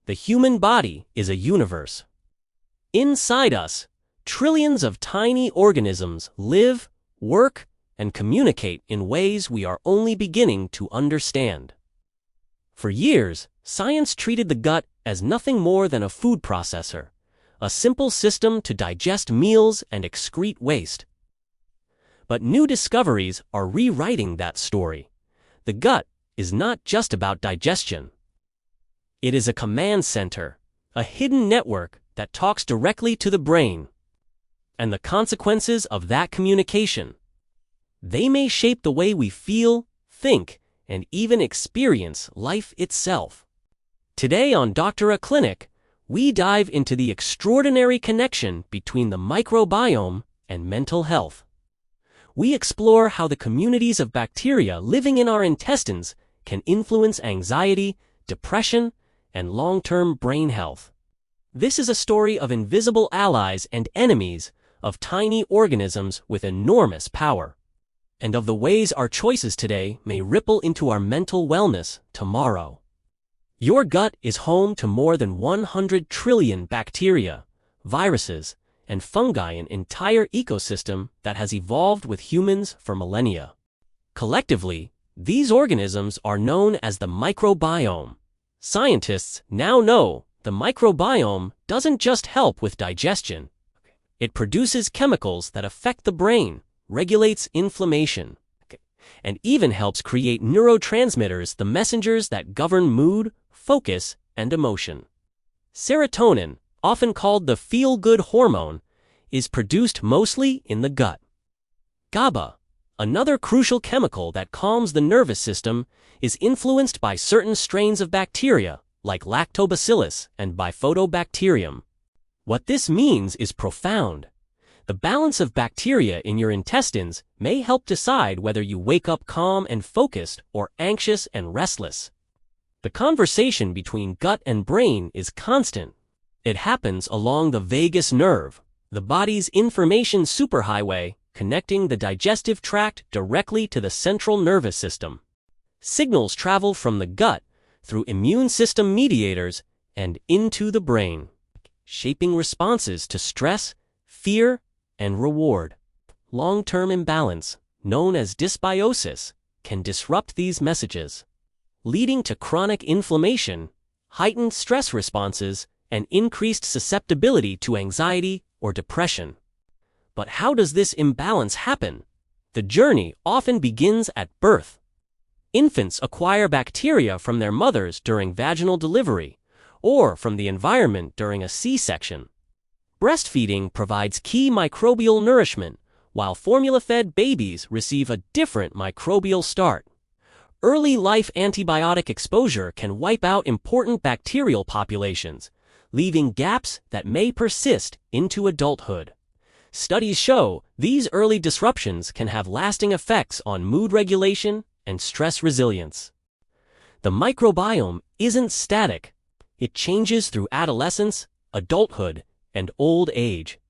The human body is a universe. Inside us, trillions of tiny organisms live, work, and communicate in ways we are only beginning to understand. For years, science treated the gut as nothing more than a food processor, a simple system to digest meals and excrete waste. But new discoveries are rewriting that story. The gut is not just about digestion. It is a command center, a hidden network that talks directly to the brain. And the consequences of that communication, they may shape the way we feel, think, and even experience life itself. Today on Dr. A Clinic, we dive into the extraordinary connection between the microbiome and mental health. We explore how the communities of bacteria living in our intestines can influence anxiety, depression, and long-term brain health. This is a story of invisible allies and enemies, of tiny organisms with enormous power, and of the ways our choices today may ripple into our mental wellness tomorrow. Your gut is home to more than 100 trillion bacteria, viruses, and fungi, an entire ecosystem that has evolved with humans for millennia. Collectively, these organisms are known as the microbiome. Scientists now know the microbiome doesn't just help with digestion. It produces chemicals that affect the brain, regulates inflammation, and even helps create neurotransmitters, the messengers that govern mood, focus, and emotion. Serotonin, often called the feel-good hormone, is produced mostly in the gut. GABA, another crucial chemical that calms the nervous system, is influenced by certain strains of bacteria, like lactobacillus and bifidobacterium. What this means is profound. The balance of bacteria in your intestines may help decide whether you wake up calm and focused or anxious and restless. The conversation between gut and brain is constant. It happens along the vagus nerve, the body's information superhighway connecting the digestive tract directly to the central nervous system. Signals travel from the gut through immune system mediators and into the brain, shaping responses to stress, fear, and reward. Long-term imbalance, known as dysbiosis, can disrupt these messages, leading to chronic inflammation, heightened stress responses, and increased susceptibility to anxiety or depression. But how does this imbalance happen? The journey often begins at birth. Infants acquire bacteria from their mothers during vaginal delivery, or from the environment during a C-section. Breastfeeding provides key microbial nourishment, while formula-fed babies receive a different microbial start. Early life antibiotic exposure can wipe out important bacterial populations, leaving gaps that may persist into adulthood. Studies show these early disruptions can have lasting effects on mood regulation and stress resilience. The microbiome isn't static. It changes through adolescence, adulthood, and old age.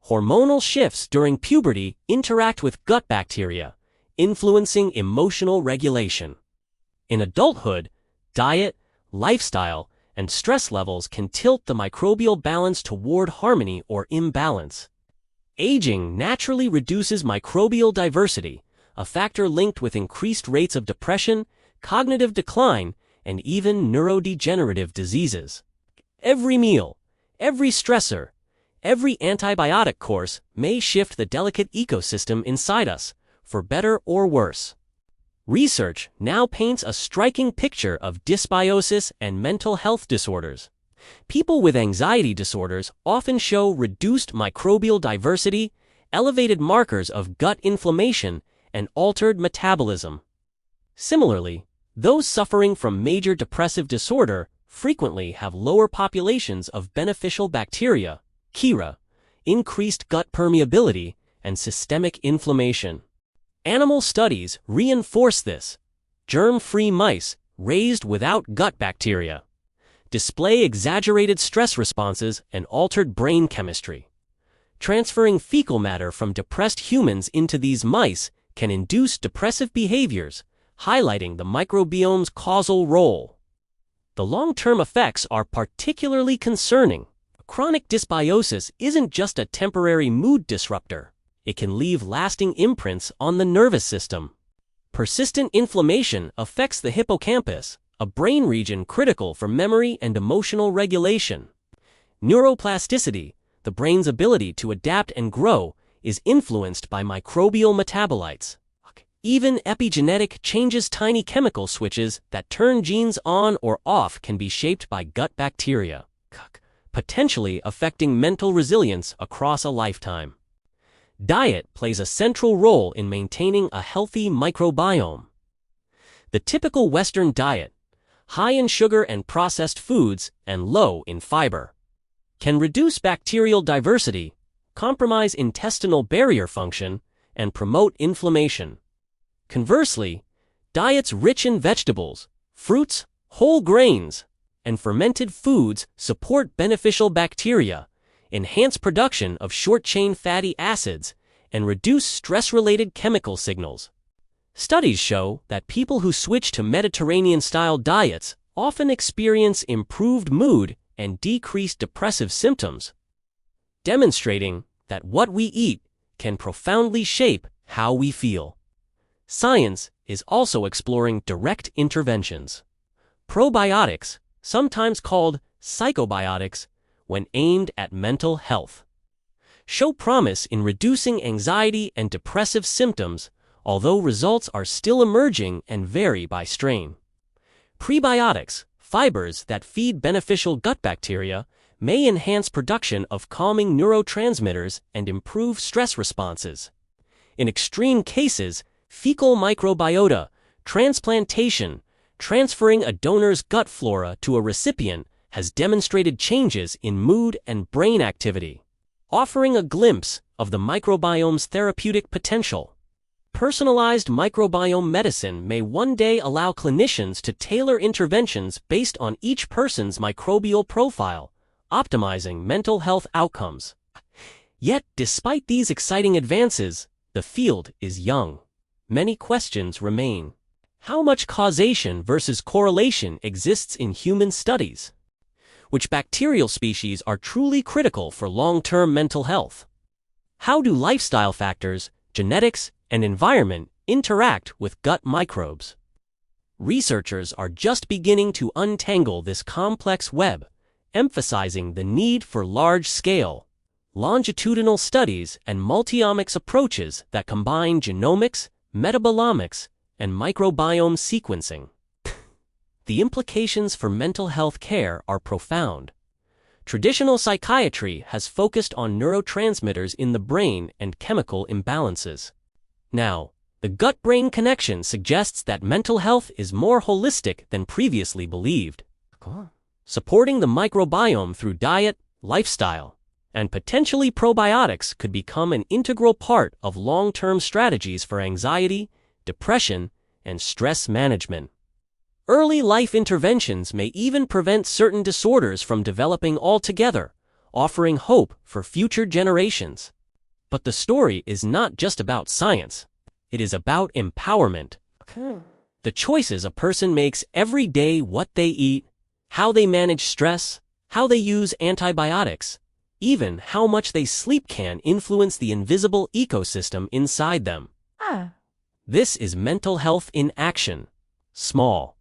Hormonal shifts during puberty interact with gut bacteria, influencing emotional regulation. In adulthood, diet, lifestyle, and stress levels can tilt the microbial balance toward harmony or imbalance. Aging naturally reduces microbial diversity, a factor linked with increased rates of depression, cognitive decline, and even neurodegenerative diseases. Every meal, every stressor, every antibiotic course may shift the delicate ecosystem inside us, for better or worse. Research now paints a striking picture of dysbiosis and mental health disorders. People with anxiety disorders often show reduced microbial diversity, elevated markers of gut inflammation, and altered metabolism. Similarly, those suffering from major depressive disorder frequently have lower populations of beneficial bacteria, Kira, increased gut permeability, and systemic inflammation. Animal studies reinforce this. Germ-free mice, raised without gut bacteria, display exaggerated stress responses and altered brain chemistry. Transferring fecal matter from depressed humans into these mice can induce depressive behaviors, highlighting the microbiome's causal role. The long-term effects are particularly concerning. Chronic dysbiosis isn't just a temporary mood disruptor. It can leave lasting imprints on the nervous system. Persistent inflammation affects the hippocampus, a brain region critical for memory and emotional regulation. Neuroplasticity, the brain's ability to adapt and grow, is influenced by microbial metabolites. Even epigenetic changes, tiny chemical switches that turn genes on or off, can be shaped by gut bacteria, potentially affecting mental resilience across a lifetime. Diet plays a central role in maintaining a healthy microbiome. The typical Western diet, high in sugar and processed foods and low in fiber, can reduce bacterial diversity, compromise intestinal barrier function, and promote inflammation. Conversely, diets rich in vegetables, fruits, whole grains, and fermented foods support beneficial bacteria, enhance production of short-chain fatty acids, and reduce stress-related chemical signals. Studies show that people who switch to Mediterranean-style diets often experience improved mood and decreased depressive symptoms, demonstrating that what we eat can profoundly shape how we feel. Science is also exploring direct interventions. Probiotics, sometimes called psychobiotics, when aimed at mental health, show promise in reducing anxiety and depressive symptoms, although results are still emerging and vary by strain. Prebiotics, fibers that feed beneficial gut bacteria, may enhance production of calming neurotransmitters and improve stress responses. In extreme cases, fecal microbiota transplantation, transferring a donor's gut flora to a recipient, has demonstrated changes in mood and brain activity, offering a glimpse of the microbiome's therapeutic potential. Personalized microbiome medicine may one day allow clinicians to tailor interventions based on each person's microbial profile, optimizing mental health outcomes. Yet, despite these exciting advances, the field is young. Many questions remain. How much causation versus correlation exists in human studies? Which bacterial species are truly critical for long-term mental health? How do lifestyle factors, genetics, and environment interact with gut microbes? Researchers are just beginning to untangle this complex web, emphasizing the need for large-scale, longitudinal studies and multiomics approaches that combine genomics, metabolomics, and microbiome sequencing. The implications for mental health care are profound. Traditional psychiatry has focused on neurotransmitters in the brain and chemical imbalances. Now, the gut-brain connection suggests that mental health is more holistic than previously believed. Supporting the microbiome through diet, lifestyle, and potentially probiotics could become an integral part of long-term strategies for anxiety, depression, and stress management. Early life interventions may even prevent certain disorders from developing altogether, offering hope for future generations. But the story is not just about science. It is about empowerment. The choices a person makes every day, what they eat, how they manage stress, how they use antibiotics, even how much they sleep, can influence the invisible ecosystem inside them. This is mental health in action. Small,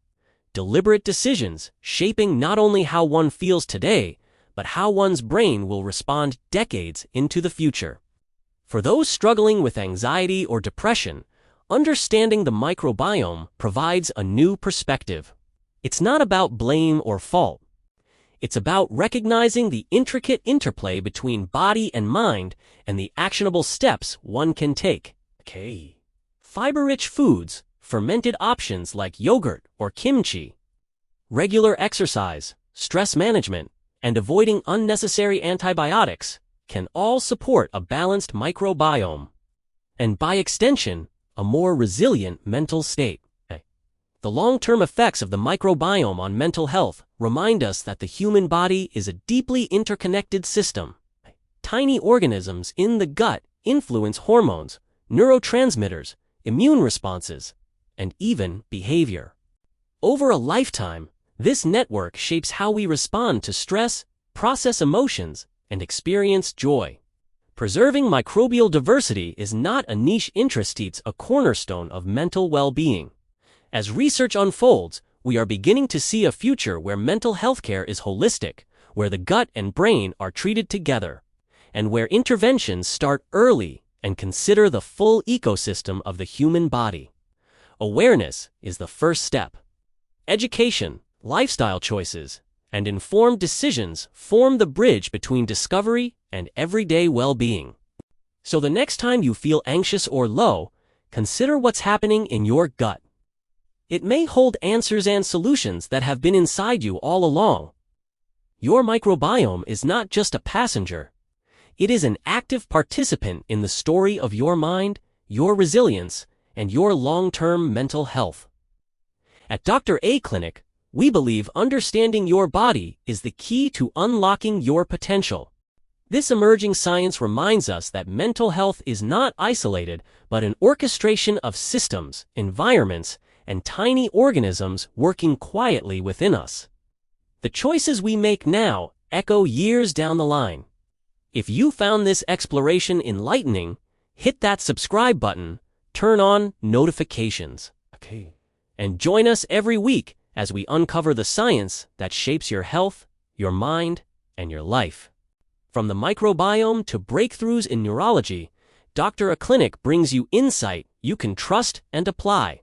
deliberate decisions shaping not only how one feels today, but how one's brain will respond decades into the future. For those struggling with anxiety or depression, understanding the microbiome provides a new perspective. It's not about blame or fault. It's about recognizing the intricate interplay between body and mind and the actionable steps one can take. Fiber-rich foods, fermented options like yogurt or kimchi, regular exercise, stress management, and avoiding unnecessary antibiotics can all support a balanced microbiome, and by extension, a more resilient mental state. The long-term effects of the microbiome on mental health remind us that the human body is a deeply interconnected system. Tiny organisms in the gut influence hormones, neurotransmitters, immune responses, and even behavior. Over a lifetime, This network shapes how we respond to stress, process emotions, and experience joy. Preserving microbial diversity is not a niche interest, it's a cornerstone of mental well-being. As research unfolds, we are beginning to see a future where mental health care is holistic, where the gut and brain are treated together, and where interventions start early and consider the full ecosystem of the human body. Awareness is the first step. Education, lifestyle choices, and informed decisions form the bridge between discovery and everyday well-being. So the next time you feel anxious or low, consider what's happening in your gut. It may hold answers and solutions that have been inside you all along. Your microbiome is not just a passenger. It is an active participant in the story of your mind, your resilience, and your long-term mental health. At Dr. A Clinic, we believe understanding your body is the key to unlocking your potential. This emerging science reminds us that mental health is not isolated, but an orchestration of systems, environments, and tiny organisms working quietly within us. The choices we make now echo years down the line. If you found this exploration enlightening, hit that subscribe button, turn on notifications, and join us every week as we uncover the science that shapes your health, your mind, and your life. From the microbiome to breakthroughs in neurology, Dr. A Clinic brings you insight you can trust and apply.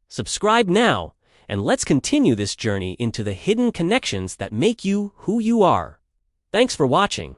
Subscribe now, and let's continue this journey into the hidden connections that make you who you are. Thanks for watching.